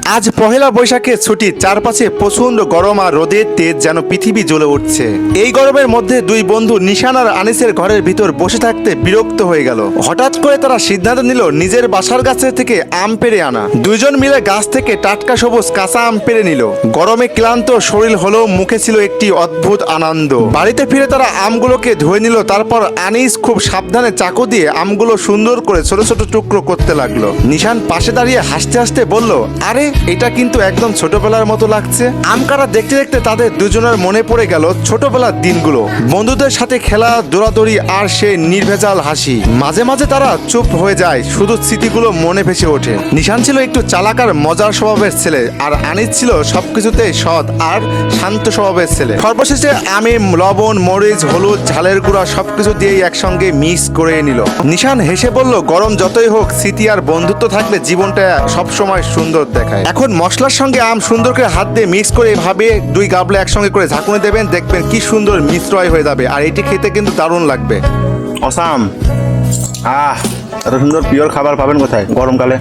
আজ পহেলা বৈশাখের ছুটি, চারপাশে প্রচন্ড গরম আর রোদের তেজ যেন পৃথিবী জ্বলে উঠছে। এই গরমের মধ্যে দুই বন্ধু নিশান আর আনিসের ঘরের ভিতর বসে থাকতে বিরক্ত হয়ে গেল। হঠাৎ করে তারা সিদ্ধান্ত নিল নিজের বাসার গাছের থেকে আম পেড়ে আনা। দুইজন মিলে গাছ থেকে টাটকা সবুজ কাঁচা আম পেড়ে নিল। গরমে ক্লান্ত শরীর হলেও মুখে ছিল একটি অদ্ভুত আনন্দ। বাড়িতে ফিরে তারা আমগুলোকে ধুয়ে নিল। তারপর আনিস খুব সাবধানে চাকু দিয়ে আমগুলো সুন্দর করে ছোট ছোট টুকরো করতে লাগলো। নিশান পাশে দাঁড়িয়ে হাসতে হাসতে বলল, আরে এটা কিন্তু একদম ছোটবেলার মতো লাগছে। আম কাটা দেখতে দেখতে তাদের দুজনের মনে পড়ে গেল ছোটবেলার দিনগুলো, বন্ধুদের সাথে খেলা, দৌড়াদৌড়ি আর সে নির্ভেজাল হাসি। মাঝে মাঝে তারা চুপ হয়ে যায়, শুধু স্মৃতিগুলো মনে ভেসে ওঠে। নিশান ছিল একটু চালাক আর মজার স্বভাবের ছেলে, আর আনিস ছিল সবকিছুতে সৎ আর শান্ত স্বভাবের ছেলে। সর্বশেষে আমি লবণ, মরিচ, হলুদ, ঝালের গুঁড়া সবকিছু দিয়েই একসঙ্গে মিক্স করে নিল। নিশান হেসে বলল, গরম যতই হোক, স্মৃতি আর বন্ধুত্ব থাকলে জীবনটা সবসময় সুন্দর দেখায়। এখন মশলার সঙ্গে আম সুন্দর করে হাত দিয়ে মিক্স করে এভাবে দুই গাবলা একসঙ্গে করে ঝাঁকুনি দেবেন, দেখবেন কি সুন্দর মিশ্রয় হয়ে যাবে। আর এটি খেতে কিন্তু দারুণ লাগবে। অসাম। এত সুন্দর পিওর খাবার পাবেন কোথায় গরমকালে?